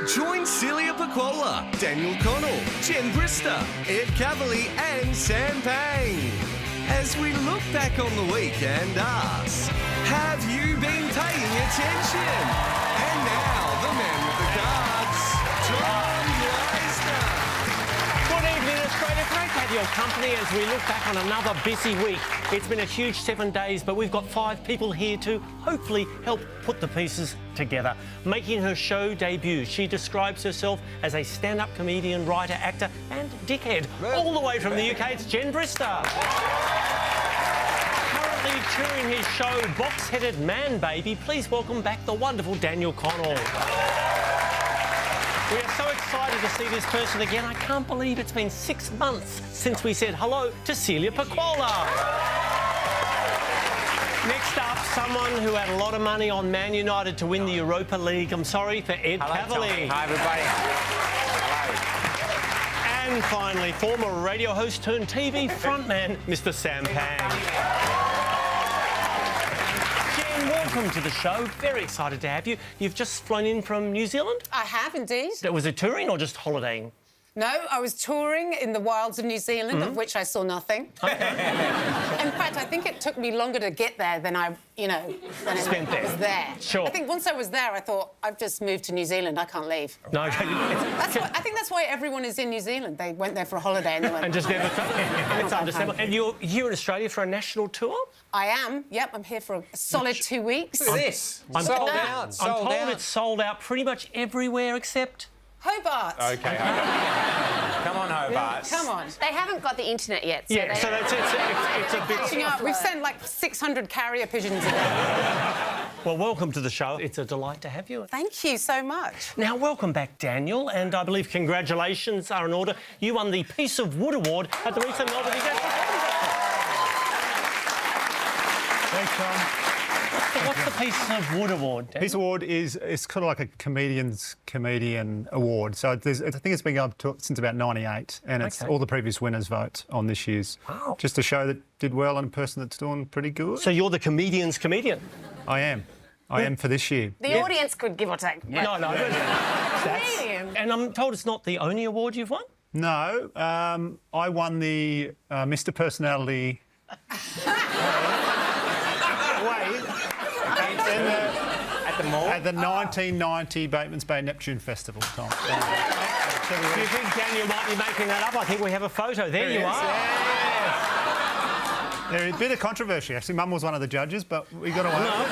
Join Celia Pacquola, Daniel Connell, Jen Brister, Ed Cavalier and Sam Pang as we look back on the week and ask, have you been paying attention? And now, the man with the cards, Tom Leicester. Good evening, Australia. Great to have your company as we look back on another busy week. It's been a huge 7 days, but we've got 5 people here to hopefully help put the pieces together. Making her show debut, she describes herself as a stand-up comedian, writer, actor and dickhead. All the way from the UK, it's Jen Brister. Currently touring his show, Box-Headed Man Baby, please welcome back the wonderful Daniel Connell. We are so excited to see this person again. I can't believe it's been 6 months since we said hello to Celia Pacquola. Next up, someone who had a lot of money on Man United to win the Europa League. I'm sorry for Ed Cavalier. Hi, everybody. Hello. And finally, former radio host turned TV frontman, Mr. Sam Pang. Welcome to the show. Very excited to have you. You've just flown in from New Zealand? I have indeed. Was it touring or just holidaying? No, I was touring in the wilds of New Zealand, of which I saw nothing. Okay. In fact, I think it took me longer to get there than I was there. Sure. I think once I was there, I thought, I've just moved to New Zealand, I can't leave. No, I think that's why everyone is in New Zealand. They went there for a holiday and they went... And just never... It's understandable. And you're here in Australia for a national tour? I am, yep. I'm here for a solid 2 weeks. Look at this. I'm sold told out. it's sold out pretty much everywhere except... Hobart. OK, Hobart. Come on, Hobart. Come on. They haven't got the internet yet. So yeah, so it's a bit... Catching up. We've sent like 600 carrier pigeons a day. Well, welcome to the show. It's a delight to have you. Thank you so much. Now, welcome back, Daniel, and I believe congratulations are in order. You won the Piece of Wood Award at the recent Melbourne International Comedy Festival. Thanks, Tom. What's the Piece of Wood Award, Daniel? Piece of Award it's kind of like a comedian award. So I think it's been going up since about '98, and it's all the previous winners vote on this year's. Wow. Just a show that did well and a person that's doing pretty good. So you're the comedian's comedian? I am. I am for this year. The audience could give or take. Yeah. No. Comedian. And I'm told it's not the only award you've won? No. I won the Mr. Personality... At the mall? At the 1990 Bateman's Bay Neptune Festival, Tom. Do you think Daniel might be making that up? I think we have a photo. There you are. Yeah. There's a bit of controversy, actually. Mum was one of the judges, but we got away. No,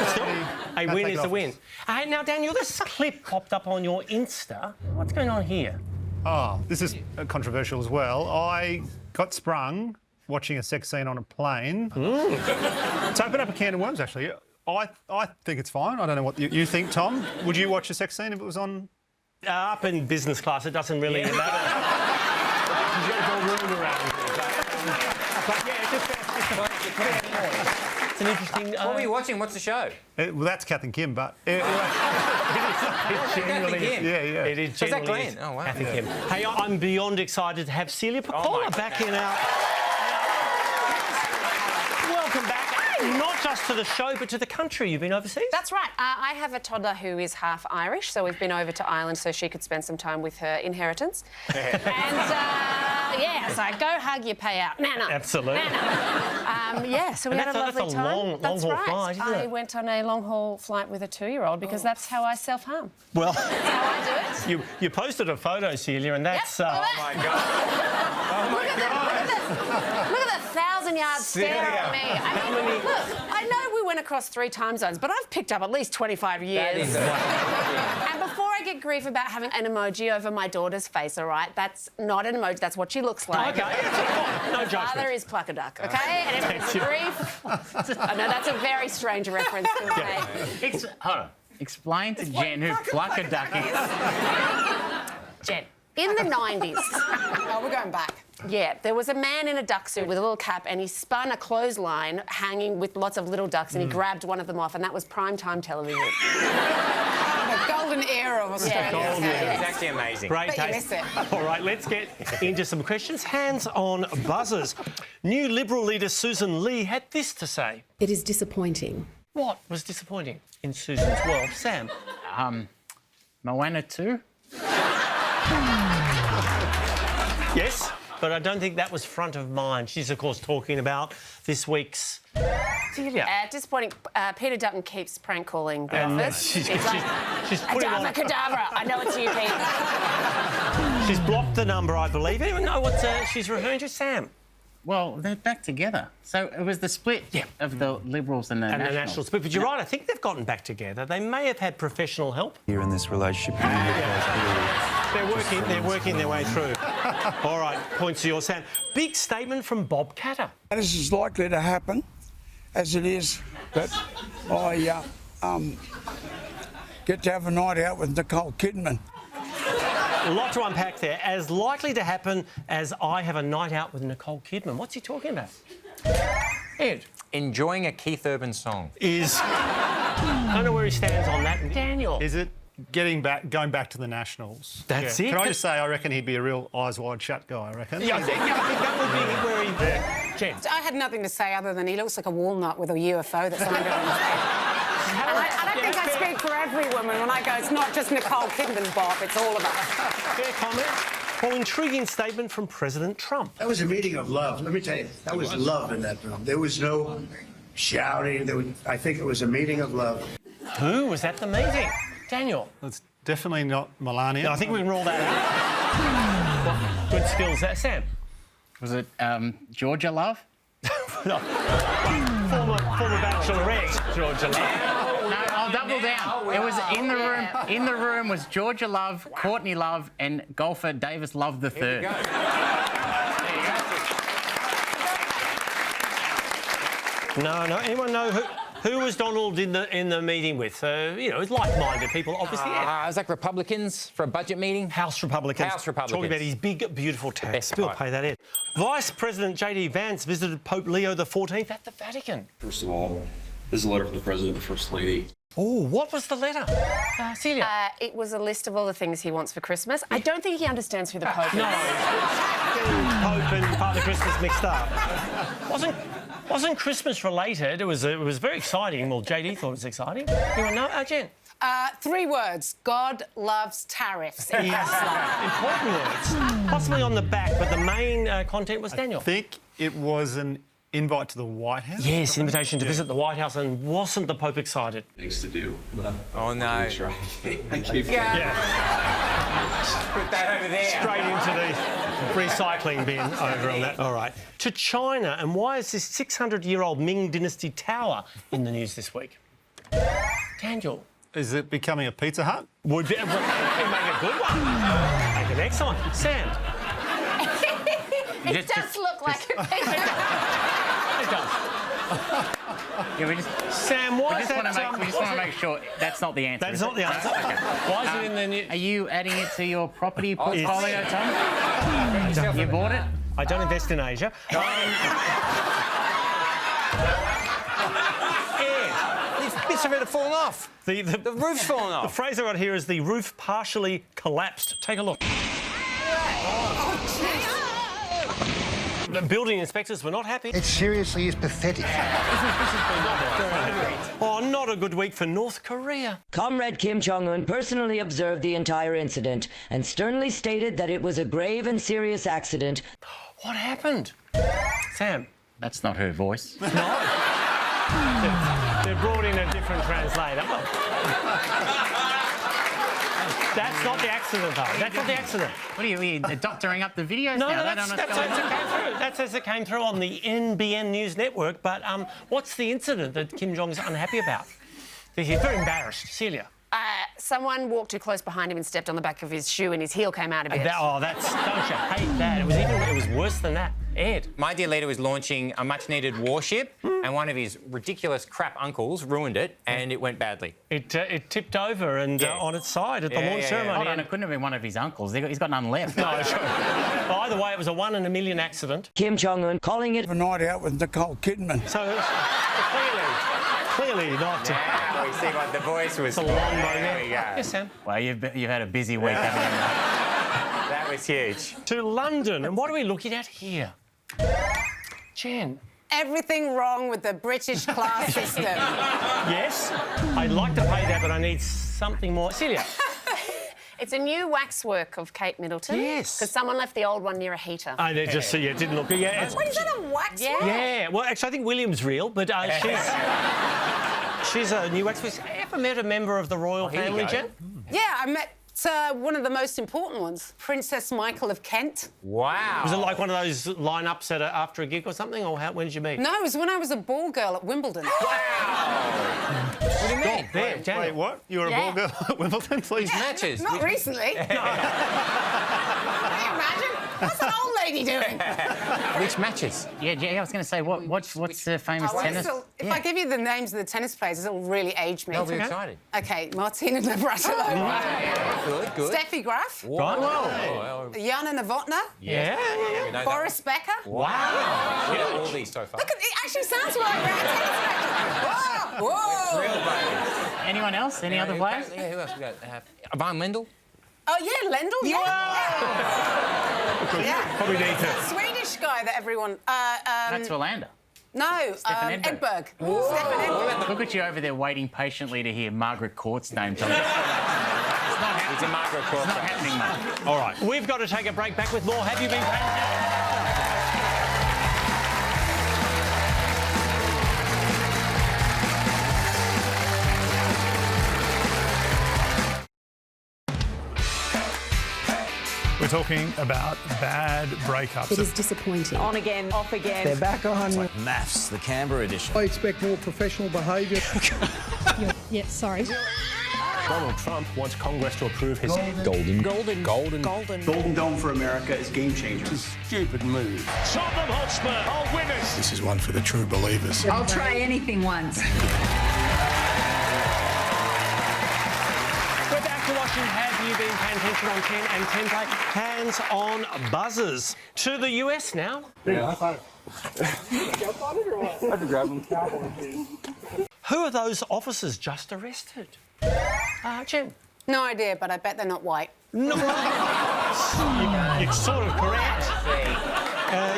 a win is a win. Hey, now, Daniel, this clip popped up on your Insta. What's going on here? Oh, this is controversial as well. I got sprung watching a sex scene on a plane. It's opened up a can of worms, actually. I think it's fine. I don't know what you think, Tom. Would you watch a sex scene if it was on? Up in business class, it doesn't really matter. It's an interesting... What were you watching? What's the show? Well, that's Kath and Kim, but... It genuinely is. Yeah. It is So is that genuinely Glenn? Oh, wow. Kath and Kim. Hey, I'm beyond excited to have Celia Pacquola back in our... Welcome back. Not just to the show, but to the country. You've been overseas? That's right. I have a toddler who is half Irish, so we've been over to Ireland so she could spend some time with her inheritance. And, so go hug your payout. Nana. Absolutely. Nana. So we had a lovely that's a time. long-haul flight, isn't it? I went on a long-haul flight with a 2-year-old because that's how I self-harm. Well... That's how I do it. You posted a photo, Celia, and that's... Yep, Oh, my God. Oh, my God. Look at the 1,000-yard stare at me. How many... Look, I know we went across 3 time zones, but I've picked up at least 25 years. And before I get grief about having an emoji over my daughter's face, all right, that's not an emoji, that's what she looks like. OK, no judgment. Father is pluck a duck, OK? And everyone's grief... I know that's a very strange reference to make. Hold on. Explain to Jen who pluck a duck is. Jen, in the 90s... Oh, we're going back. Yeah, there was a man in a duck suit with a little cap and he spun a clothesline hanging with lots of little ducks and he grabbed one of them off and that was primetime television. The golden era of Australia. It's actually amazing. Great But you taste. miss it. All right, let's get into some questions. Hands on buzzers. New Liberal leader Susan Lee had this to say. It is disappointing. What was disappointing in Susan's world? Sam? Moana 2. Yes, but I don't think that was front of mind. She's, of course, talking about this week's... Celia. Disappointing. Peter Dutton keeps prank calling the And office. she's It's putting on... Cadabra. I know it's you, Pete. She's blocked the number, I believe. Anyone know what she's referring to? Sam? Well, they're back together. So it was the split of the Liberals and the And the National split. But you're right, I think they've gotten back together. They may have had professional help. Here in this relationship. They're working their way through. All right, points to your Sam. Big statement from Bob Catter. This is likely to happen, as it is that I get to have a night out with Nicole Kidman. A lot to unpack there. As likely to happen as I have a night out with Nicole Kidman. What's he talking about? Ed. Enjoying a Keith Urban song. I don't know where he stands on that. Daniel. Is it going back to the Nationals? That's it. Can I just say, I reckon he'd be a real eyes wide shut guy, I reckon. Yeah, I think that would be where he... Jen. I had nothing to say other than he looks like a walnut with a UFO that's under his head. And I don't think I speak for every woman when I go, it's not just Nicole Kidman, Bob, it's all of us. Fair comment. Well, intriguing statement from President Trump. That was a meeting of love. Let me tell you, that was love in that room. There was no shouting. I think it was a meeting of love. Who was at the meeting? Daniel. It's definitely not Melania. No, I think we can rule that out. Well, good skills there. Sam. Was it Georgia Love? No. Former bachelorette, Georgia Love. No, I'll double down. It was in the room. In the room was Georgia Love, Courtney Love, and golfer Davis Love III. No. Anyone know who was Donald in the meeting with? It's like-minded people, obviously. It was like Republicans for a budget meeting. House Republicans. House Republicans. Talking about his big, beautiful tax. Best We'll part. pay that in. Vice President J.D. Vance visited Pope Leo XIV at the Vatican. First of all, this is a letter from the President and the First Lady. Oh, what was the letter? Celia? It was a list of all the things he wants for Christmas. I don't think he understands who the Pope is. No, getting Pope and Father Christmas mixed up. Wasn't Christmas related? It was very exciting. Well, JD thought it was exciting. Anyone know? Jen? 3 words. God loves tariffs. Important words. Possibly on the back, but the main content was Daniel. I think it was an invite to the White House. Yes, invitation to visit the White House, and wasn't the Pope excited? Things to do. Oh, no. Thank you. Put that over there. Straight into the recycling bin over on that. All right. To China, and why is this 600-year-old Ming Dynasty tower in the news this week? Daniel. Is it becoming a Pizza Hut? Would be, make a good one. Make an excellent one. Sam. It does look like a pizza. It does. Yeah, we just Sam, why is that... we just want to make sure that's not the answer. That's not the answer. Okay. Why is it in the news? Are you adding it to your property portfolio, Tom? You bought it? I don't invest in Asia. Bits of it have fallen off. The roof's fallen off. The phrase I got here is the roof partially collapsed. Take a look. The building inspectors were not happy. It seriously is pathetic. Oh, not a good week for North Korea. Comrade Kim Jong-un personally observed the entire incident and sternly stated that it was a grave and serious accident. What happened? Sam? That's not her voice. No. They brought in a different translator. That's not the accident, though. That's not the accident. What are you doctoring up the videos now? That's as it came through. That's as it came through on the NBN News Network. But what's the incident that Kim Jong's unhappy about? He's very embarrassed. Celia? Someone walked too close behind him and stepped on the back of his shoe and his heel came out a bit. Don't you hate that? It was worse than that. Ed? My dear leader was launching a much-needed warship and one of his ridiculous crap uncles ruined it and it went badly. It tipped over and on its side at the launch ceremony. Hold on, it couldn't have been one of his uncles. He's got none left. No, sure. Either way, it was a 1 in a million accident. Kim Jong-un calling it A night out with Nicole Kidman. So clearly not. Yeah, we see what the voice was. It's a long bow. There we go. Yes, Sam. Well, you've had a busy week, haven't you? That was huge. To London, and what are we looking at here? Jen. Everything wrong with the British class system. Yes, I'd like to pay that, but I need something more. Celia. It's a new waxwork of Kate Middleton. Yes. Because someone left the old one near a heater. Oh, they just it didn't look good. Yeah, What is that, a waxwork? yeah. Well, actually, I think William's real, but she's a new waxwork. Ever met a member of the royal family, Jen? Yeah, I met one of the most important ones, Princess Michael of Kent. Wow. Was it like one of those lineups after a gig or something, or when did you meet? No, it was when I was a ball girl at Wimbledon. What do you mean? Wait, what? You were a ball girl at Wimbledon, please? Matches. Not recently. Can you imagine? What's that old lady doing? Which matches? Yeah, I was going to say, what's the famous tennis? If I give you the names of the tennis players, it'll really age me. They'll be excited. Okay, Martina Navratilova. Good. Steffi Graf. Whoa. Jana Novotná. Yeah. Boris Becker. Wow. We know all these so far. Look, it actually sounds like we're at a tennis match. Whoa! Whoa! Real baby. Anyone else? Any other players? Yeah, who else we got? Yvonne Lendl? Oh, yeah, Lendl, yeah. Probably need to. Swedish guy that everyone... That's Orlando. No, Stefan Edberg. Stefan Edberg. Look at you over there waiting patiently to hear Margaret Court's name. It's not It's a Margaret Court. happening, mate. All right, we've got to take a break. Back with more. Have you been We're talking about bad breakups. It is disappointing. On again, off again. They're back on. It's like MAFS, the Canberra edition. I expect more professional behaviour. Yeah, sorry. Donald Trump wants Congress to approve his Golden Dome for America is game changer. stupid move. Tottenham Hotspur are winners. This is one for the true believers. I'll try anything once. We're back to watching Have You Been Paying Attention on 10 and 10 Play. Hands on buzzers. To the US now. Who are those officers just arrested? Jen? No idea, but I bet they're not white. No. You're sort of correct.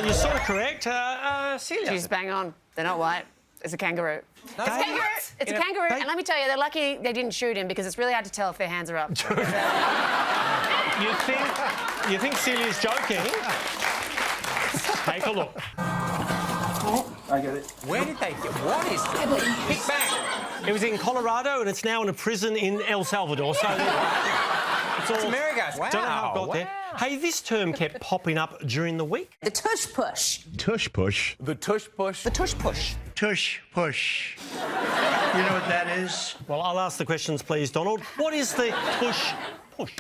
You're sort of correct. Celia? She's bang on. They're not white. It's a kangaroo. It's a kangaroo. It's a kangaroo. And let me tell you, they're lucky they didn't shoot him because it's really hard to tell if their hands are up. You think Celia's joking? Take a look. I get it. Where did they get? What is this? Kick back. It was in Colorado and it's now in a prison in El Salvador. So it's America. Wow. Don't know how it got there. Hey, this term kept popping up during the week. The tush push. Tush push. The tush push. The tush push. Tush push. You know what that is? Well, I'll ask the questions, please, Donald. What is the tush push?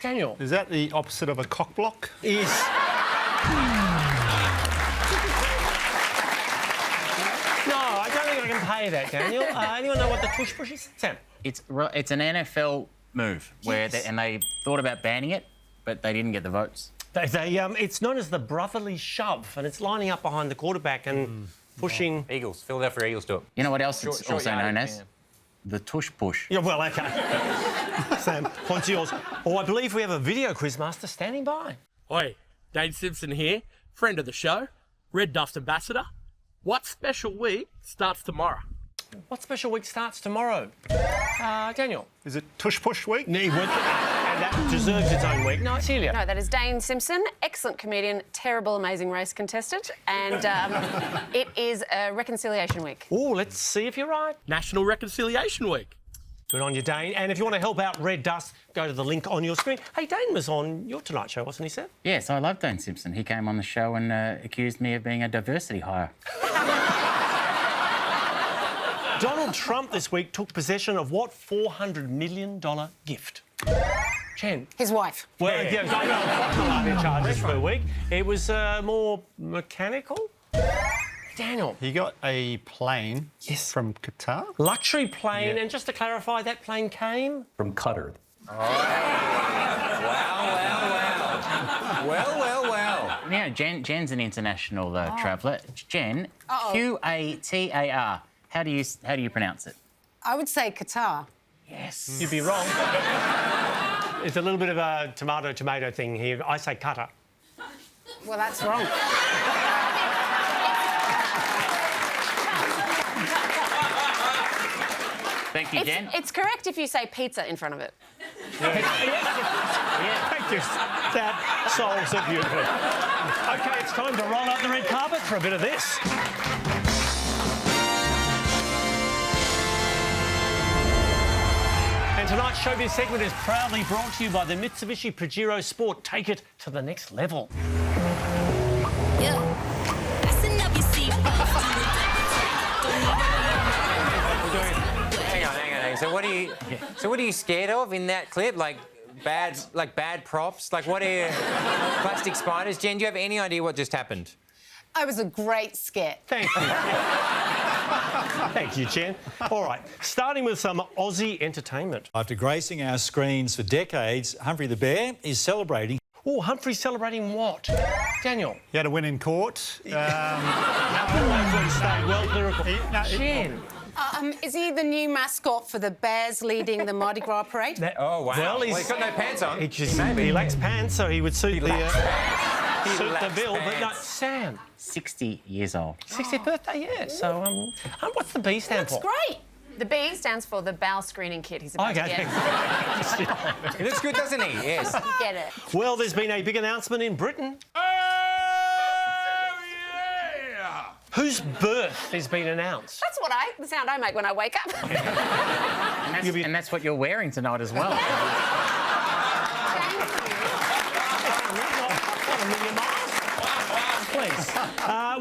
Daniel? Is that the opposite of a cock block? Is... No, I don't think I can pay that, Daniel. Anyone know what the tush push is? Sam? It's an NFL move where they thought about banning it, but they didn't get the votes. It's known as the brotherly shove, and it's lining up behind the quarterback and pushing... Eagles. Philadelphia Eagles do it. You know what else it's also known as? Yeah. The tush push. Yeah, well, OK. Sam, point's yours. Oh, I believe we have a video quiz master standing by. Oi, Dane Simpson here, friend of the show, Red Dust Ambassador. What special week starts tomorrow? What special week starts tomorrow? Daniel? Is it tush push week? No, and that deserves its own week. No, Celia? No, that is Dane Simpson, excellent comedian, terrible, amazing race contestant, and it is Reconciliation Week. Oh, let's see if you're right. National Reconciliation Week. Good on you, Dane. And if you want to help out Red Dust, go to the link on your screen. Hey, Dane was on your Tonight Show, wasn't he, Seth? Yes, I love Dane Simpson. He came on the show and accused me of being a diversity hire. Donald Trump this week took possession of what $400 million gift? Chen? His wife. Well, yeah, not in charges for a week. It was more mechanical. Daniel? He got a plane from Qatar. Luxury plane, and just to clarify, that plane came? From Qatar. Well. Now, Jen's an international traveller. Jen, Qatar. How do you pronounce it? I would say Qatar. Yes. You'd be wrong. It's a little bit of a tomato thing here. I say Qatar. Well, that's wrong. Thank you, Jen. It's correct if you say pizza in front of it. Thank you. That solves it beautifully. OK, it's time to roll out the red carpet for a bit of this. And tonight's showbiz segment is proudly brought to you by the Mitsubishi Pajero Sport. Take it to the next level. Hang on. So what are you scared of in that clip? Like bad props? Like what are you... plastic spiders? Jen, do you have any idea what just happened? I was a great skit. Thank you. Thank you, Jen. All right, starting with some Aussie entertainment. After gracing our screens for decades, Humphrey the Bear is celebrating. Oh, Humphrey's celebrating what? Daniel? He had a win in court. Stay well lyrical. Jen? Is he the new mascot for the Bears leading the Mardi Gras parade? Oh, wow. Well, he's got no pants on. He lacks pants, so he would suit the bill. But no, Sam. 60 years old. 60th birthday, yeah. So, what's the B stand for? That's great. The B stands for the bowel screening kit he's about to get. He looks good, doesn't he? Yes. You get it. Well, there's been a big announcement in Britain. Whose birth has been announced? That's the sound I make when I wake up. And that's what you're wearing tonight as well. Please.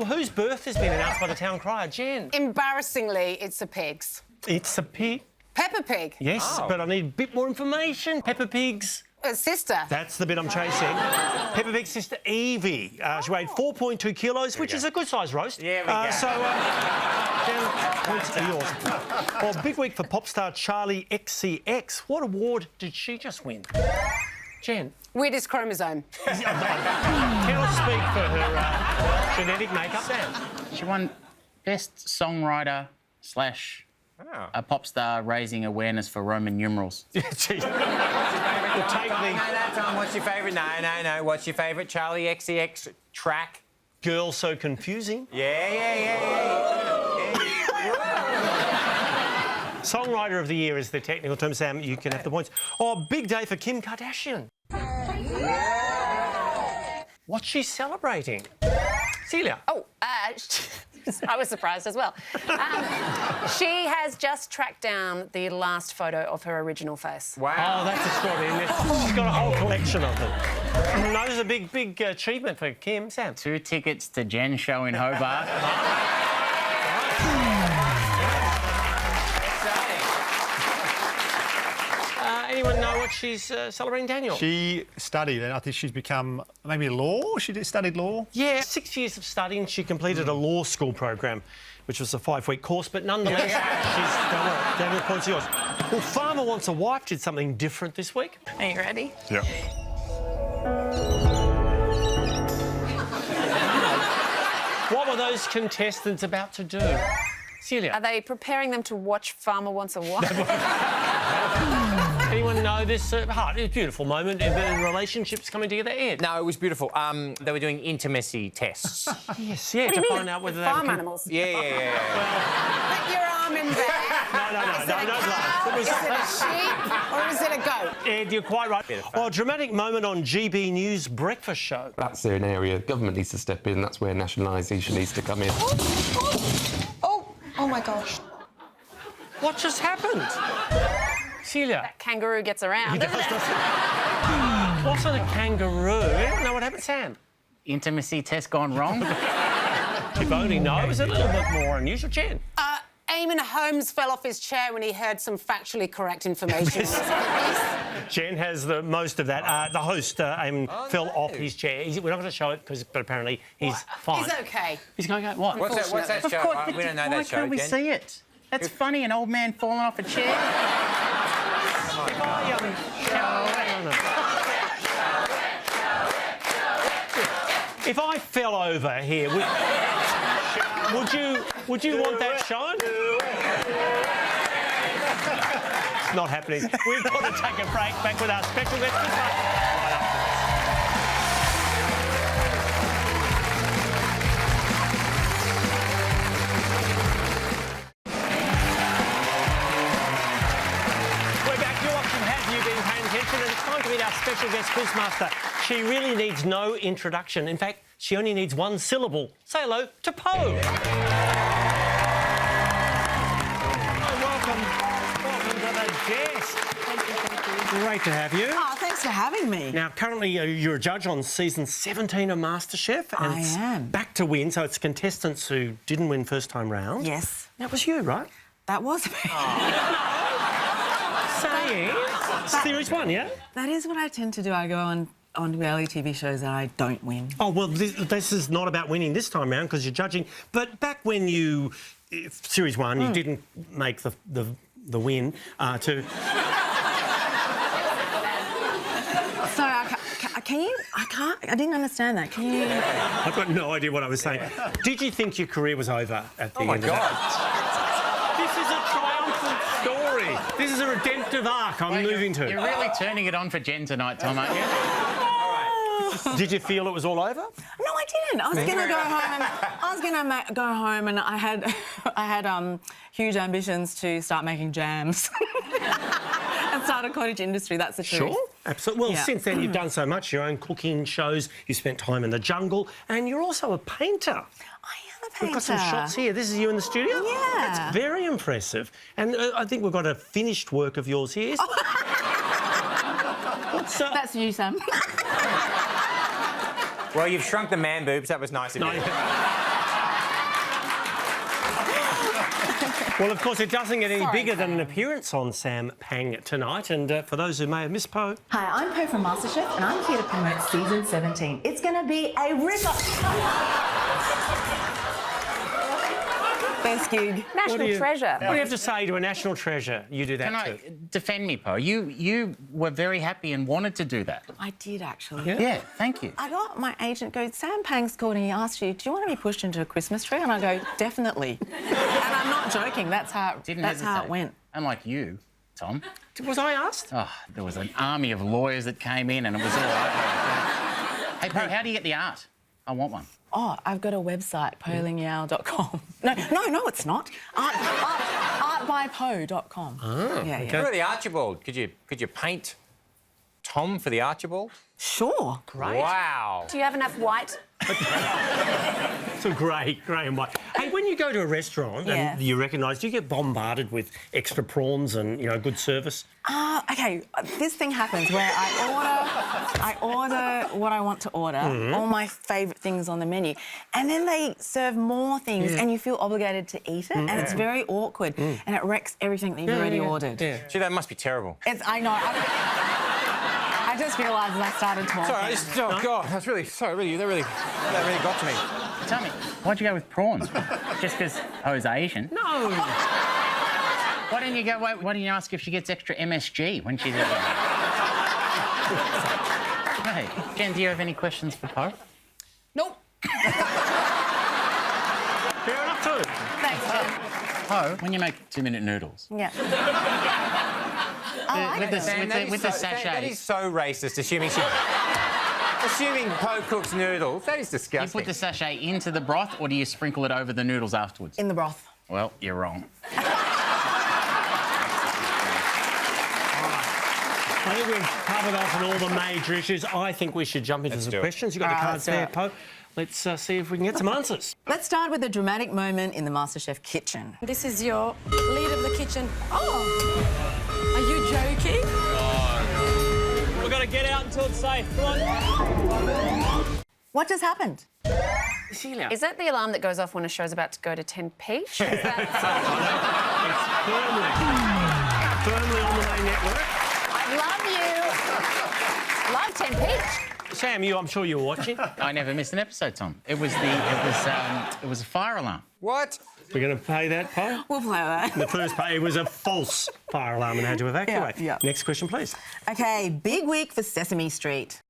Whose birth has been announced by the town crier? Jen? Embarrassingly, it's a pig's. It's a pig? Peppa Pig. Yes, but I need a bit more information. Peppa Pig's... sister. That's the bit I'm chasing. Peppa Pig's sister, Evie. She weighed 4.2 kilos, which is a good-sized roast. Yeah, we go. So, Jen, points are yours. Well, big week for pop star Charlie XCX. What award did she just win? Jen? Weirdest chromosome. Cannot speak for her genetic makeup. Sam? She won Best Songwriter / a pop star raising awareness for Roman numerals. No, that's on. What's your favourite? No. What's your favourite Charlie XCX track? Girl So Confusing. Yeah. Songwriter of the Year is the technical term. Sam, you can have the points. Oh, big day for Kim Kardashian. What's she celebrating? Celia? Oh, I was surprised as well. She has just tracked down the last photo of her original face. Wow. Oh, that's extraordinary. She's got a whole collection of them. No, there's a big achievement for Kim. Sam? 2 tickets to Jen's show in Hobart. Anyone know what she's celebrating, Daniel? She studied, and I think she's become maybe law. She studied law. Yeah, 6 years of studying. She completed a law school program, which was a 5-week course, but nonetheless, she's done well. Daniel, points are yours. Well, Farmer Wants a Wife did something different this week. Are you ready? Yeah. What were those contestants about to do? Celia? Are they preparing them to watch Farmer Wants a Wife? Anyone know this? It's a beautiful moment in relationships coming together. Ed? No, it was beautiful. They were doing intimacy tests. Yes, yeah, What do to you mean? find out whether Farm animals? Yeah. Put your arm in there. No, don't laugh. Is it a sheep or is it a goat? Ed, you're quite right. Well, dramatic moment on GB News breakfast show. That's an area government needs to step in. That's where nationalisation needs to come in. Oh my gosh. What just happened? Celia? That kangaroo gets around, doesn't it? What's on a kangaroo? Anyone know what happened, Sam? Intimacy test gone wrong? If only knows. A little bit more unusual. Jen? Eamon Holmes fell off his chair when he heard some factually correct information. Jen has the most of that. The host, Eamon, fell off his chair. We're not going to show it, but apparently he's fine. He's OK. He's going, what? What's that show? Of course, We don't know why that show, can't we Jen. see it? That's funny, an old man falling off a chair. If I fell over here, would you want that shown? It's not happening. We've got to take a break. Back with our special guest. Right after this. We're back. You're watching Have You Been Paying Attention? special guest quizmaster. She really needs no introduction. In fact, she only needs one syllable. Say hello to Poe. Welcome to the guest. Great to have you. Oh, thanks for having me. Now, currently you're a judge on season 17 of MasterChef. And I am. Back to win, so it's contestants who didn't win first time round. Yes. That was you, right? That was me. Saying Series 1, yeah? That is what I tend to do. I go on reality TV shows and I don't win. Oh, well, this is not about winning this time round because you're judging. But back when you... Series 1, you didn't make the win to... Sorry, I didn't understand that. Can you... I've got no idea what I was saying. Did you think your career was over at the end of that? This is a triumphant story. This is a redemptive arc I'm moving to. You're really turning it on for Jen tonight, Tom, aren't you? Did you feel it was all over? No, I didn't. I was going to go home and I had huge ambitions to start making jams and start a cottage industry. That's the truth. Sure, absolutely. Well, Yeah. since then you've done so much, your own cooking shows, you spent time in the jungle, and you're also a painter. We've got some shots here. This is you in the studio? Yeah. That's very impressive. And I think we've got a finished work of yours here. That's you, Sam. Well, you've shrunk the man boobs. That was nice of you. Well, of course, it doesn't get any bigger than an appearance on Sam Pang tonight. And for those who may have missed Poe... Hi, I'm Poe from MasterChef and I'm here to promote season 17. It's going to be a ripper. Best gig. National treasure. What do you have to say to a national treasure? You do that Can too. I defend me, Poe? You were very happy and wanted to do that. I did, actually. Yeah, thank you. I got my agent go, Sam Pang's called and he asked you, do you want to be pushed into a Christmas tree? And I go, definitely. And I'm not joking. That's how it went. Unlike you, Tom. Was I asked? Oh, there was an army of lawyers that came in and it was all over. Hey, Poe, how do you get the art? I want one. Oh, I've got a website, polingyao.com. No, it's not. Artbypoe.com. Oh, yeah. What about the Archibald? Could you paint Tom for the Archibald? Sure. Great. Wow. Do you have enough white? It's a grey and white. Hey, when you go to a restaurant and you recognise, do you get bombarded with extra prawns and, you know, good service? Okay, this thing happens where I order what I want to order, all my favourite things on the menu, and then they serve more things and you feel obligated to eat it, and it's very awkward, and it wrecks everything that you've already ordered. Gee, that must be terrible. I know. I just realised as I started talking. Sorry, oh, God, that's really... Sorry, that really got to me. Tell me, why'd you go with prawns? Just because I was Asian? No. Why didn't you go... Why didn't you ask if she gets extra MSG when she's at Hey, Jen, do you have any questions for Poe? Nope. Fair enough, too. Thanks, Jen. Poe, when you make 2-minute noodles... Yeah. With the sachet... That is so racist, assuming Poe cooks noodles. That is disgusting. Do you put the sachet into the broth or do you sprinkle it over the noodles afterwards? In the broth. Well, you're wrong. I think we've covered off on all the major issues. I think we should jump into some questions. You've got the cards there, Poe. Let's see if we can get some answers. Let's start with a dramatic moment in the MasterChef kitchen. This is your lead of the kitchen. Oh! Are you joking? We've got to get out until it's safe. Come on. What just happened? Celia. Is that the alarm that goes off when a show's about to go to 10 peach? Is that... Firmly on the main network. I love you. Love 10 peach. Sam, I'm sure you were watching. I never missed an episode, Tom. It was a fire alarm. What? We're going to pay that, Poe? We'll play that. The first pay was a false fire alarm and had to evacuate. Yeah. Next question, please. OK, big week for Sesame Street.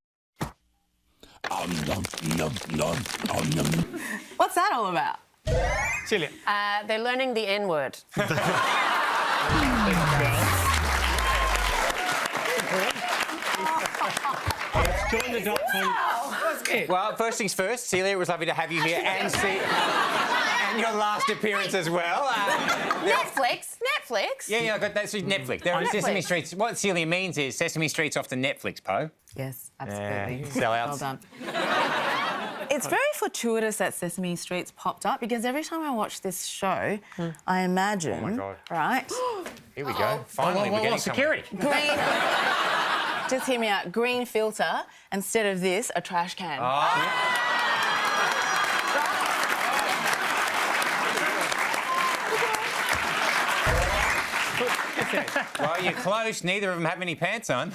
What's that all about? Celia. They're learning the N-word. Let's join the dots on... Well, first things first, Celia, it was lovely to have you here and your last appearance as well. Netflix. Netflix? Yeah, that's Netflix. They're on Sesame Street. What Celia means is Sesame Street's off to Netflix, Po. Yes, absolutely. Sellouts. Well done. It's very fortuitous that Sesame Street's popped up because every time I watch this show, I imagine. Oh my God. Right. Here we go. Finally, we're getting security. Green. Just hear me out. Green filter instead of this, a trash can. Well, you're close. Neither of them have any pants on.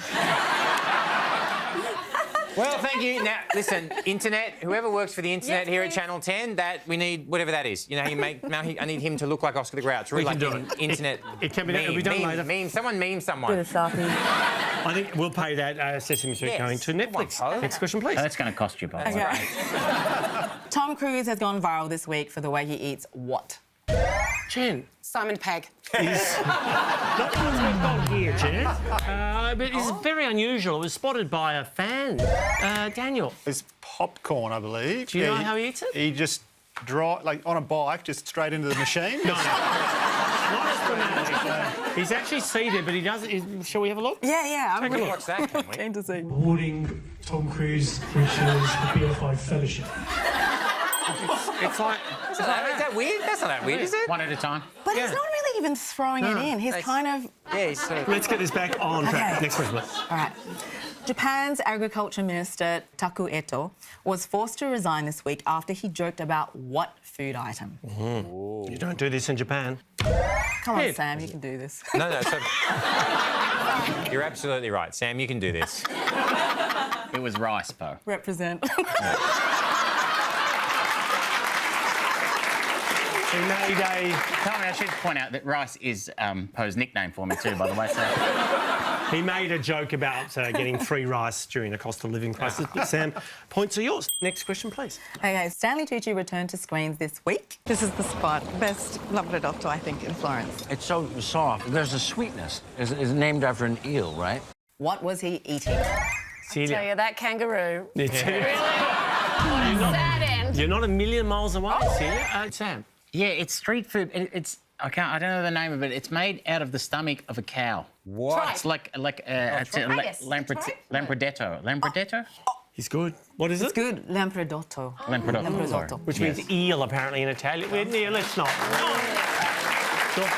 Well, thank you. Now, listen, internet, whoever works for the internet here at Channel 10, that we need whatever that is. You know, I need him to look like Oscar the Grouch. Really, We can like do it. internet. It can be done. It'll be done later. Someone meme someone. Good Safi. I think we'll pay that Sesame Street going to Netflix. Next question, please. That's going to cost you, both. Okay. Tom Cruise has gone viral this week for the way he eats what? Jen. Simon Pegg. Not the ones we've got here, Jen. But it's very unusual. It was spotted by a fan. Daniel. It's popcorn, I believe. Do you know how he eats it? He just like on a bike, just straight into the machine. No. Not as dramatic. He's actually seated, but he doesn't. Shall we have a look? Yeah. Take a look. Watch that, can we? Keen to see. Awarding Tom Cruise, which is the BFI Fellowship. It's like... Is that weird? That's not that weird, is it? One at a time. But he's not really even throwing it in. He's kind of... Yeah, he's sort of... Let's get this back on track. Okay. Next question, please. All right. Japan's Agriculture Minister Taku Eto was forced to resign this week after he joked about what food item? You don't do this in Japan. Come on, Sam, you can do this. No. So... You're absolutely right, Sam. You can do this. It was rice, Po. Represent. He made a... Tell me, I should point out that rice is Po's nickname for me too, by the way. So. He made a joke about getting free rice during the cost of living crisis. But Sam, points are yours. Next question, please. Okay, Stanley Tucci returned to screens this week. This is the spot. Best Labradotto, I think, in Florence. It's so soft. There's a sweetness. It's named after an eel, right? What was he eating? Tell you, that kangaroo. Sad end. You're not a million miles away, Celia. Sam. Yeah, it's street food. I don't know the name of it. It's made out of the stomach of a cow. What? It's like Lampredetto. Lampredetto? He's good. What is it? It's good. Lampredotto. Lampredotto. Which means eel, apparently, in Italian. Let's not. Sure.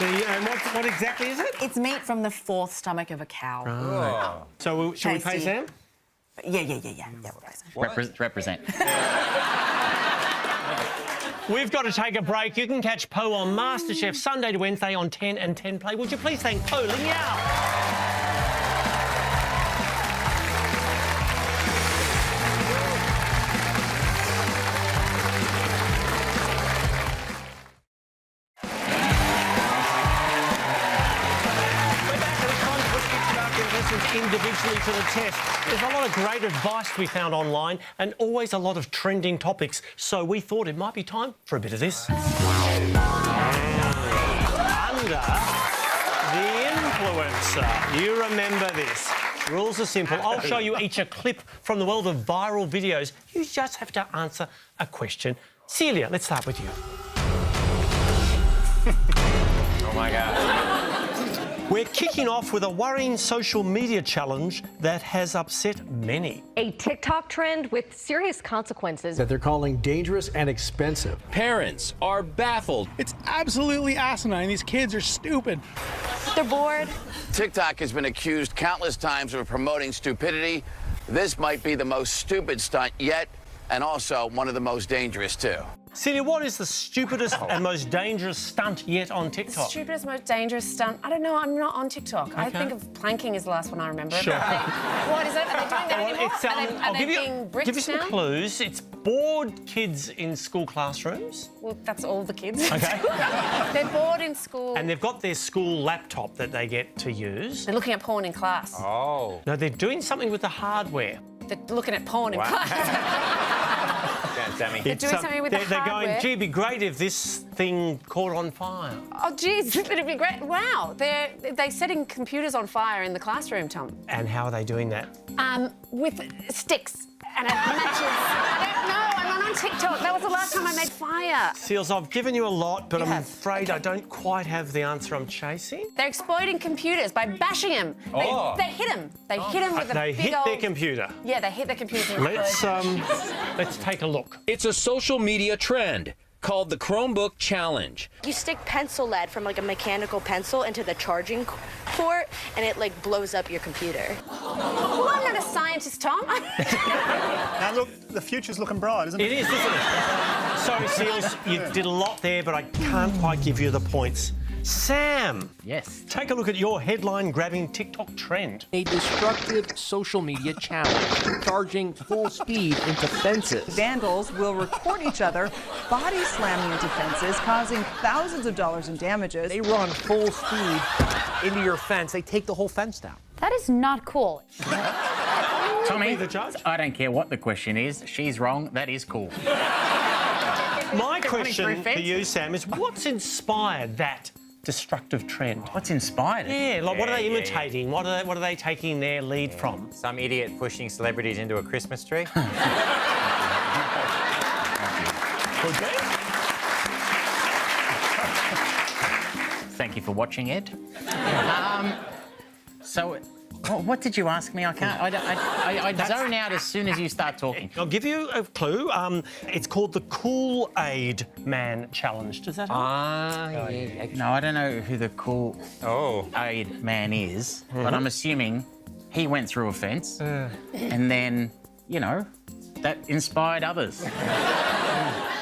And what exactly is it? It's meat from the fourth stomach of a cow. Right. So shall we pay Sam? Yeah, we'll pay Sam. Represent. We've got to take a break. You can catch Po on MasterChef Sunday to Wednesday on 10 and 10 Play. Would you please thank Po Ling Yao? Individually to the test. There's a lot of great advice to be found online and always a lot of trending topics, so we thought it might be time for a bit of this. Under the influencer. You remember this. Rules are simple. I'll show you each a clip from the world of viral videos. You just have to answer a question. Celia, let's start with you. Oh, my God. We're kicking off with a worrying social media challenge that has upset many. A TikTok trend with serious consequences that they're calling dangerous and expensive. Parents are baffled. It's absolutely asinine. These kids are stupid. They're bored. TikTok has been accused countless times of promoting stupidity. This might be the most stupid stunt yet, and also one of the most dangerous, too. Celia, what is the stupidest and most dangerous stunt yet on TikTok? Stupidest, most dangerous stunt? I don't know. I'm not on TikTok. Okay. I think of planking is the last one I remember. Sure. What is it? Are they doing that anymore? Are they being bricked give you some now? clues. It's bored kids in school classrooms. Well, that's all the kids. Okay. They're bored in school. And they've got their school laptop that they get to use. They're looking at porn in class. Oh. No, they're doing something with the hardware. They're looking at porn in class. They're doing something with the They're hardware. going, gee, it'd be great if this thing caught on fire. Oh, geez, it'd be great. Wow. They're setting computers on fire in the classroom, Tom. And how are they doing that? With sticks and matches. I don't know. I'm not on on TikTok. That was the last time I made fire. Seals, I've given you a lot, but You I'm have. afraid I don't quite have the answer I'm chasing. They're exploiting computers by bashing him. They hit him. They hit him with a They big hit old... their computer. Yeah, they hit their computer. Let's take a look. It's a social media trend called the Chromebook Challenge. You stick pencil lead from like a mechanical pencil into the charging port and it like blows up your computer. Well, I'm not a scientist, Tom. Now, look, the future's looking bright, isn't it? It is, isn't it? Sorry, Seals, you did a lot there, but I can't quite give you the points. Sam. Yes. Take a look at your headline-grabbing TikTok trend. A destructive social media challenge, charging full speed into fences. Vandals will record each other body slamming into fences, causing thousands of dollars in damages. They run full speed into your fence. They take the whole fence down. That is not cool. Tommy, the judge. I don't care what the question is. She's wrong. That is cool. My question for you, Sam, is what's inspired that destructive trend? What's inspired it? Yeah, like what are they imitating? What are they taking their lead from? Some idiot pushing celebrities into a Christmas tree. Could be. Thank you for watching, Ed. So, what did you ask me? I can't. I zone out as soon as you start talking. I'll give you a clue. It's called the Kool-Aid Man Challenge. Does that help? Yeah. No, I don't know who the Kool-Aid Man is, but I'm assuming he went through a fence, and then, you know, that inspired others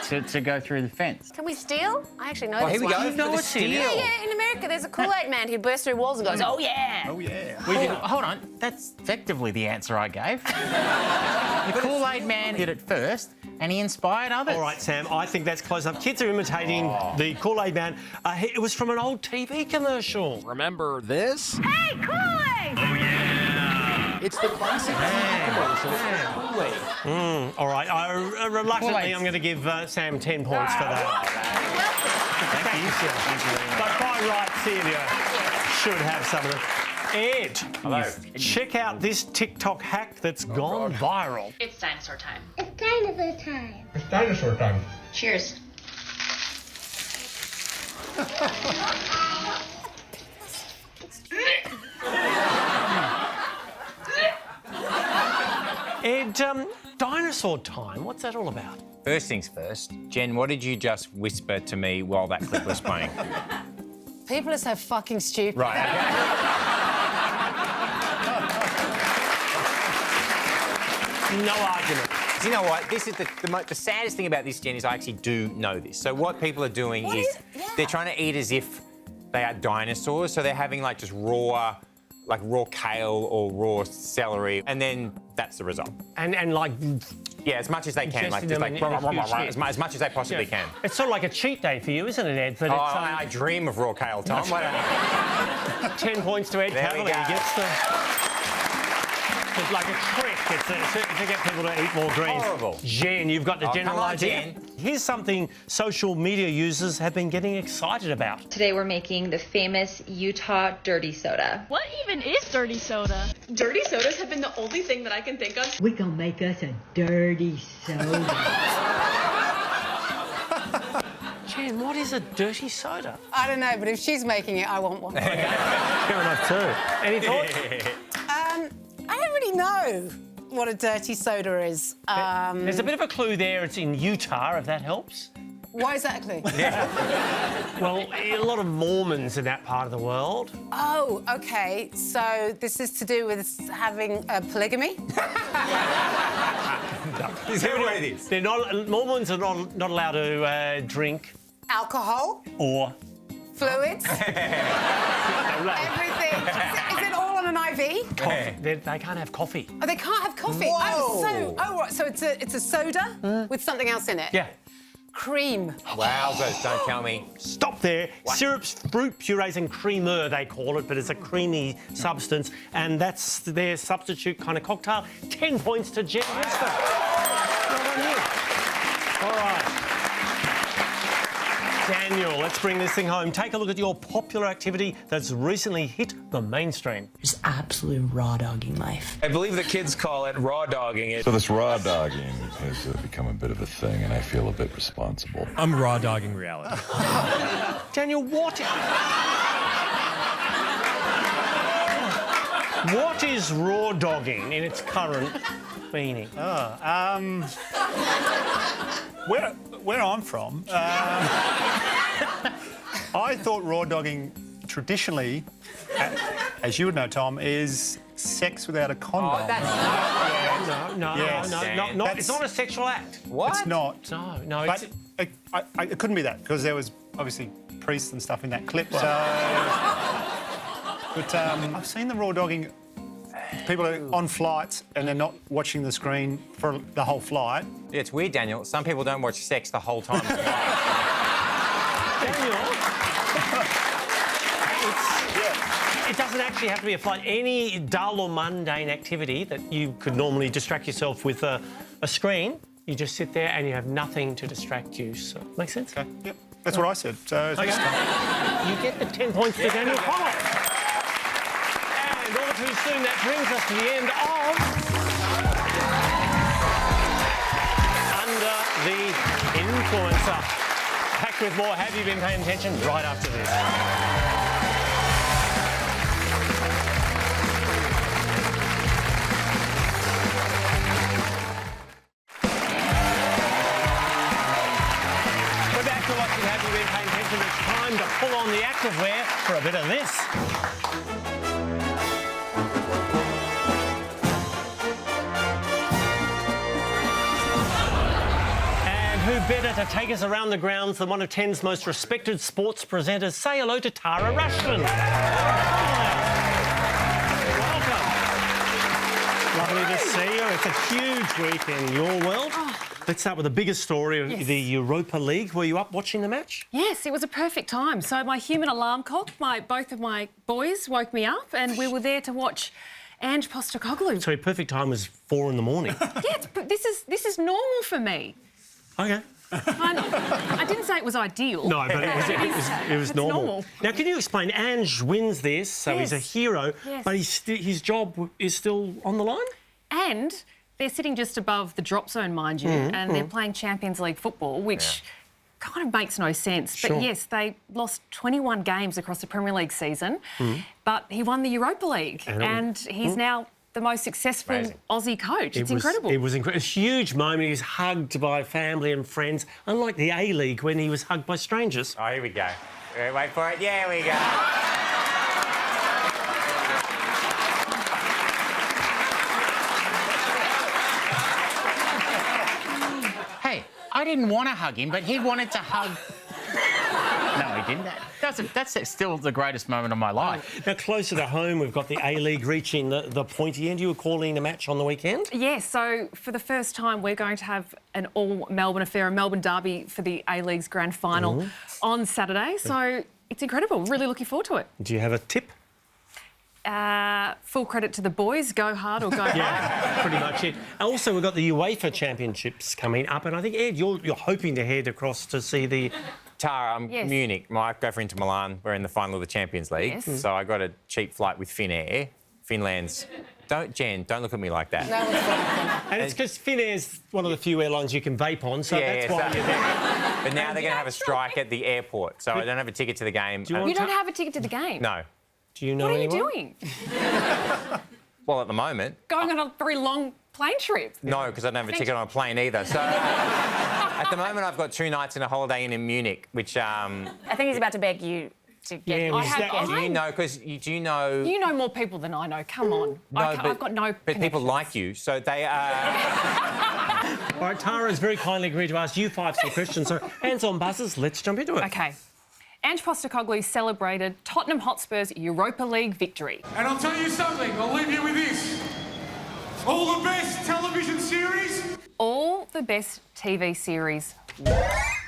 to go through the fence. Can we steal? I actually know Well, this here we one. go. You know for the what's steal. Yeah, in America, there's a Kool-Aid man who bursts through walls and goes, oh, yeah. Oh, yeah. Hold on, that's effectively the answer I gave. The Kool-Aid Man did it first, and he inspired others. All right, Sam, I think that's close enough. Kids are imitating the Kool-Aid Man. It was from an old TV commercial. Remember this? Hey, Kool-Aid! Oh, yeah. It's the classic commercial. Kool-Aid. All right, reluctantly, Kool-Aid. I'm going to give Sam 10 points for that. Thank you. But by right, Celia should have some of it. Ed, Hello. check out this TikTok hack that's gone viral. It's dinosaur time. It's dinosaur time. It's dinosaur time. Cheers. Ed, dinosaur time, what's that all about? First things first, Jen, what did you just whisper to me while that clip was playing? People are so fucking stupid. Right. No argument. You know what? This is the saddest thing about this, Jen, is I actually do know this. So what people are doing is they're trying to eat as if they are dinosaurs. So they're having like just raw kale or raw celery, and then that's the result. And like... Yeah, as much as they can, like ingesting just them like in a as much as they possibly can. It's sort of like a cheat day for you, isn't it, Ed? But Oh, it's, I dream of raw kale, Tom. 10 points to Ed There we Cavalier. go. Gets it's like a trick. It's to get people to eat more greens. Horrible. Jen, you've got the Oh, general come on, idea. Jen. Here's something social media users have been getting excited about. Today we're making the famous Utah dirty soda. What even is dirty soda? Dirty sodas have been the only thing that I can think of. We gonna make us a dirty soda. Jen, what is a dirty soda? I don't know, but if she's making it, I want one. Fair enough too. Any thoughts? I don't really know what a dirty soda is. There's a bit of a clue there. It's in Utah, if that helps. Why exactly? Well, a lot of Mormons in that part of the world. Oh, OK. So this is to do with having polygamy? Is that what it is? They're not, Mormons are not allowed to drink Alcohol? or... Fluids? Everything. Is it all on an IV? Coffee. They can't have coffee. Oh, they can't have coffee. Whoa. Right. So it's a soda with something else in it. Yeah. Cream. Wowzers, don't tell me. Stop there. Syrups, fruit purees and creamer, they call it, but it's a creamy substance, and that's their substitute kind of cocktail. 10 points to Jen Hester. Well done you. All right. Dan, Daniel, let's bring this thing home. Take a look at your popular activity that's recently hit the mainstream. Just absolute raw dogging life. I believe the kids call it raw dogging it. So this raw dogging has become a bit of a thing, and I feel a bit responsible. I'm raw dogging reality. Daniel, what is raw dogging in its current meaning? Where I'm from, I thought raw dogging traditionally, as you would know, Tom, is sex without a condom. Oh, that's no. It's not a sexual act. What? It's not. No. But it couldn't be that because there was obviously priests and stuff in that clip. So, but I've seen the raw dogging. People are on flights and they're not watching the screen for the whole flight. Yeah, it's weird, Daniel. Some people don't watch sex the whole time. Daniel, it doesn't actually have to be a flight. Any dull or mundane activity that you could normally distract yourself with a screen, you just sit there and you have nothing to distract you. So, make sense? Okay. Yep. That's what I said. So you get the 10 points to Daniel Connell. And all too soon, that brings us to the end of Under the Influencer. Back with more Have You Been Paying Attention right after this. We're back to watching Have You Been Paying Attention. It's time to pull on the activewear for a bit of this. Who better to take us around the grounds than one of 10's most respected sports presenters? Say hello to Tara Rushton. Welcome. Lovely to see you. It's a huge week in your world. Let's start with the biggest story of the Europa League. Were you up watching the match? Yes, it was a perfect time. So my human alarm clock, both of my boys woke me up and we were there to watch Ange Postecoglou. Sorry, perfect time was 4 in the morning. Yes, but this is normal for me. Okay. I didn't say it was ideal. No, but it was normal. Now, can you explain? Ange wins this, so he's a hero, but his job is still on the line? And they're sitting just above the drop zone, mind you, and they're playing Champions League football, which kind of makes no sense. Sure. But yes, they lost 21 games across the Premier League season, but he won the Europa League, and he's now the most successful Aussie coach. It's incredible. It was incredible. A huge moment. He was hugged by family and friends, unlike the A-League when he was hugged by strangers. Oh, here we go. Wait for it. Yeah, we go. Hey, I didn't want to hug him, but he wanted to hug... No, he didn't. That's still the greatest moment of my life. Now, closer to home, we've got the A-League reaching the pointy end. You were calling a match on the weekend? Yes, so for the first time, we're going to have an all-Melbourne affair, a Melbourne derby for the A-League's grand final on Saturday. So it's incredible. Really looking forward to it. Do you have a tip? Full credit to the boys. Go hard or go home. Yeah, pretty much it. Also, we've got the UEFA Championships coming up, and I think, Ed, you're hoping to head across to see the... Tara, I'm Munich. My girlfriend to Milan. We're in the final of the Champions League. Yes. So I got a cheap flight with Finnair. Finland's... Jen, don't look at me like that. No, and it's because Finnair's one of the few airlines you can vape on, so that's why you're there. But now they're going to have a strike at the airport, so I don't have a ticket to the game. You don't have a ticket to the game? No. Do you know anyone? What are you doing? Well, at the moment... Going on a very long plane trip? No, because I don't have a ticket on a plane either. So at the moment, I've got 2 nights and a holiday in Munich, which... I think he's about to beg you to get... Do you know, because do you know... You know more people than I know. Come on. No, I've got no But people like you, so they are... All right, Tara has very kindly agreed to ask you 5 simple questions, so hands on buzzers, let's jump into it. OK. Ange Postecoglou celebrated Tottenham Hotspur's Europa League victory. And I'll tell you something, I'll leave you with this. All the best television series? All the best TV series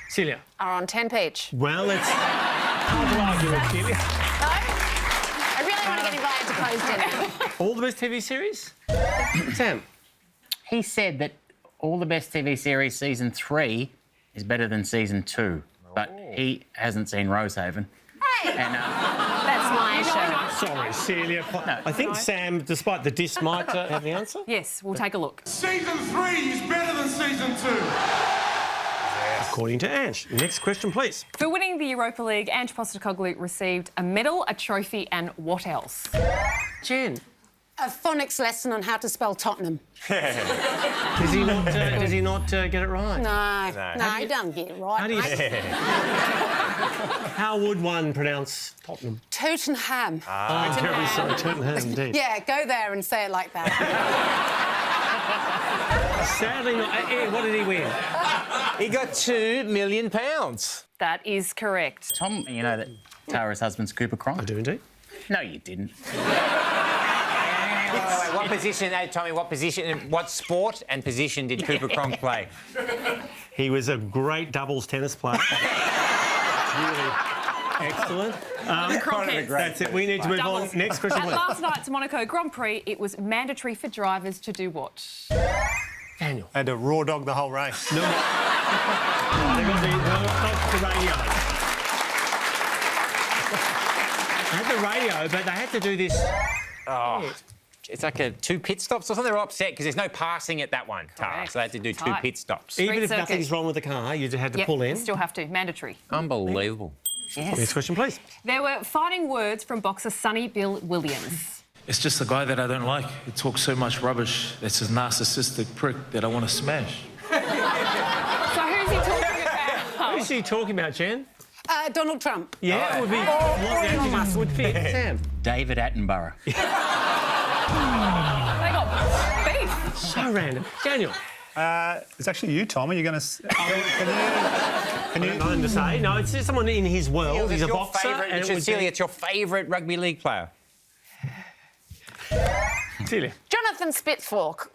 Celia. are on 10 Peach. Well, it's hard to argue with Celia. I really want to get invited to Closed Dinner. All the best TV series? Sam. He said that All the Best TV Series Season 3 is better than Season 2. But He hasn't seen Rosehaven. Hey! And, That's my show. Sorry, Celia. I think Sam, despite the diss, might have the answer. Yes, we'll take a look. Season 3 is better than Season 2. According to Ange. Next question, please. For winning the Europa League, Ange Postecoglou received a medal, a trophy, and what else? Jen. A phonics lesson on how to spell Tottenham. Does he not get it right? No, he doesn't get it right. How do you... mate. How would one pronounce Tottenham? Tottenham. I'm terribly sorry, Tottenham, indeed. Yeah, go there and say it like that. Sadly not. Ed, what did he win? He got £2 million. That is correct. Tom, you know that Tara's husband's Cooper Cronk? I do indeed. No, you didn't. Wait, what position, Tommy, what sport and position did Cooper Cronk play? He was a great doubles tennis player. Really excellent. That's it. We need to move on. Next question, At please. last night's Monaco Grand Prix, it was mandatory for drivers to do what? Daniel. Had to raw dog the whole race. No. They got the radio. They had the radio, but they had to do this. Oh, it's like 2 pit stops or something. They're upset because there's no passing at that one, Tara. So they had to do 2 pit stops. Even if circuit. nothing's wrong with the car, you had to Yep, pull in. you still have to. Mandatory. Unbelievable. Yes. Next question, please. There were fighting words from boxer Sonny Bill Williams. It's just a guy that I don't like. He talks so much rubbish. That's a narcissistic prick that I want to smash. So who's he talking about? Who's he talking about, Jen? Donald Trump. Yeah, it would be. Or Elon Musk. Would fit. Sam. David Attenborough. They got beef. So random. Daniel. It's actually you, Tom. Are you going to... Can you... Nothing to say. No, it's just someone in his world. He's a your boxer. Favourite, Celia, it's your favourite rugby league player. Celia. Jonathan Spitfork.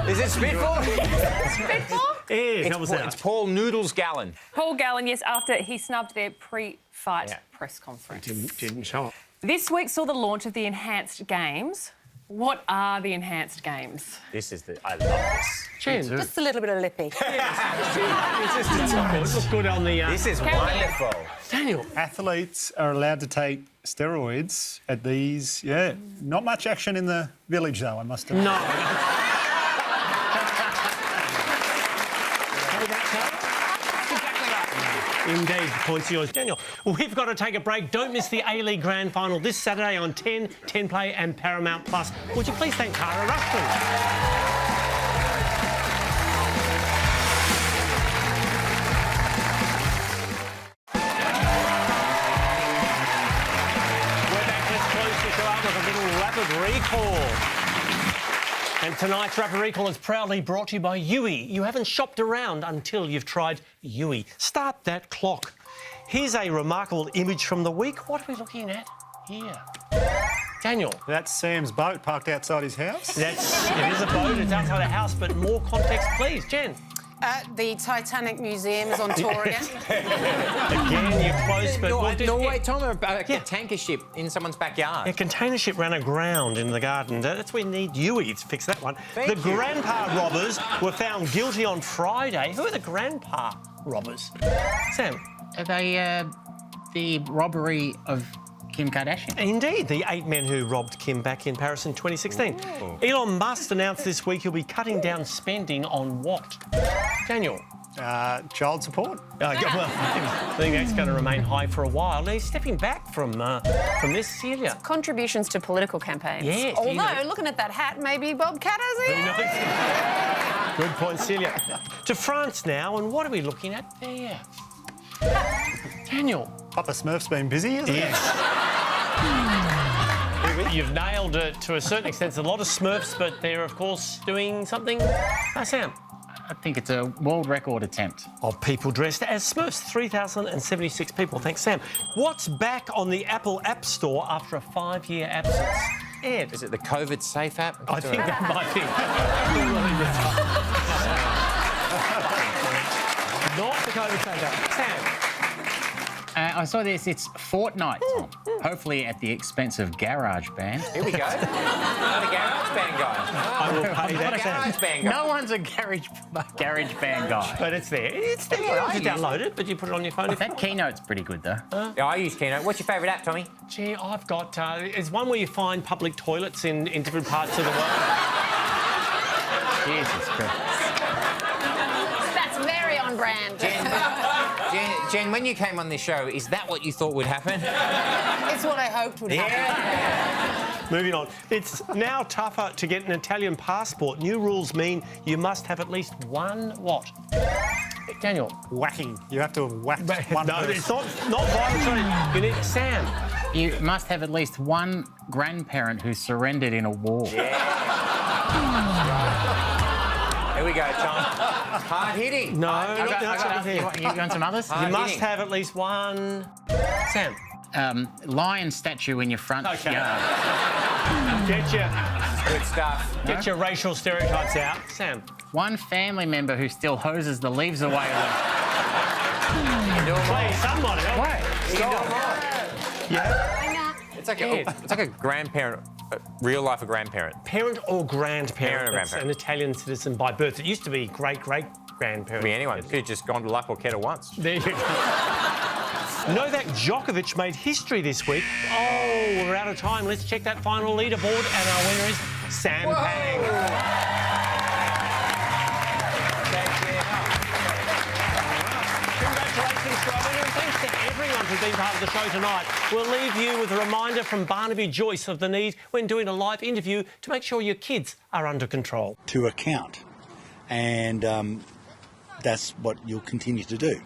Is it Spitfall? Spitfork? It's Paul Noodles Gallen. Paul Gallen, yes, after he snubbed their pre-fight press conference. Didn't show up. This week saw the launch of the Enhanced Games. What are the Enhanced Games? I love this. Jen. Just a little bit of lippy. It looks good on the... This is wonderful. Daniel. Athletes are allowed to take steroids at these... Yeah, not much action in the village, though, I must admit. No. Indeed, the point's yours. Daniel, we've got to take a break. Don't miss the A-League Grand Final this Saturday on 10, 10 Play and Paramount+. Would you please thank Tara Ruston? We're back. Let's close the show up with a little rapid recall. And tonight's Rapid Recall is proudly brought to you by Yui. You haven't shopped around until you've tried Yui. Start that clock. Here's a remarkable image from the week. What are we looking at here? Daniel. That's Sam's boat parked outside his house? It is a boat. It's outside a house, but more context, please. Jen. The Titanic Museum is on tour again. Again, you're close, but... Norway, Tom, a tanker ship in someone's backyard. A container ship ran aground in the garden. That's where we need Yui to fix that one. The grandpa robbers were found guilty on Friday. Who are the grandpa robbers? Sam? Are they the robbery of Kim Kardashian? Indeed, the 8 men who robbed Kim back in Paris in 2016. Ooh. Elon Musk announced this week he'll be cutting down spending on what? Daniel? Child support. Well, I think that's going to remain high for a while. He's stepping back from this, Celia. Contributions to political campaigns. Yes. Although, looking at that hat, maybe Bob Catter's here. Good point, Celia. To France now, and what are we looking at there? Daniel. Papa Smurf's been busy, hasn't he? You've nailed it to a certain extent. There's a lot of Smurfs, but they're, of course, doing something. Sam? I think it's a world record attempt. Of people dressed as Smurfs. 3,076 people. Thanks, Sam. What's back on the Apple App Store after a 5-year absence? Ed? Is it the COVID Safe app? I think that might be. Not the COVID Safe app. Sam? I saw this. It's Fortnite, Tom. Hopefully at the expense of Garage Band. Here we go. Not a garage band guy. I will pay Not a that. garage band guy. No one's a garage band guy. But it's there. It's there. You download it, but you put it on your phone. That Keynote's pretty good, though. Yeah, I use Keynote. What's your favourite app, Tommy? Gee, I've got... it's one where you find public toilets in different parts of the world. Jesus Christ. That's very on brand. Jen, when you came on this show, is that what you thought would happen? It's what I hoped would happen. Moving on. It's now tougher to get an Italian passport. New rules mean you must have at least one what? Daniel. Whacking. You have to have whacked one No, person. it's not violent. You need Sam. You must have at least one grandparent who surrendered in a war. Here we go, Tom. Hard hitting. No, You want some others? You must have at least one... Sam. Lion statue in your front yard. Get your... Good stuff. Get your racial stereotypes out. Sam. One family member who still hoses the leaves away. Please, somebody. Wait. Yeah. It's like a grandparent, real-life grandparent. Parent or grandparent. Parent or That's grandparent. an Italian citizen by birth. It used to be great-great-grandparent. Could be anyone. Could have just gone to Luck or Kettle once. There you go. Novak Djokovic made history this week. Oh, we're out of time. Let's check that final leaderboard, and our winner is Sam Pang. Congratulations to our winner, and thanks to everyone who's been part of the show tonight. We'll leave you with a reminder from Barnaby Joyce of the need, when doing a live interview, to make sure your kids are under control. To account. And that's what you'll continue to do.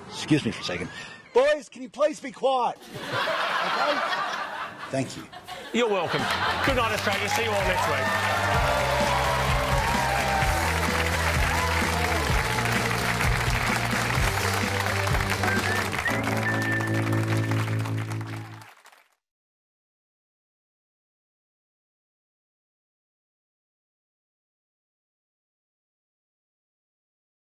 Excuse me for a second. Boys, can you please be quiet? Okay? Thank you. You're welcome. Good night, Australia. See you all next week.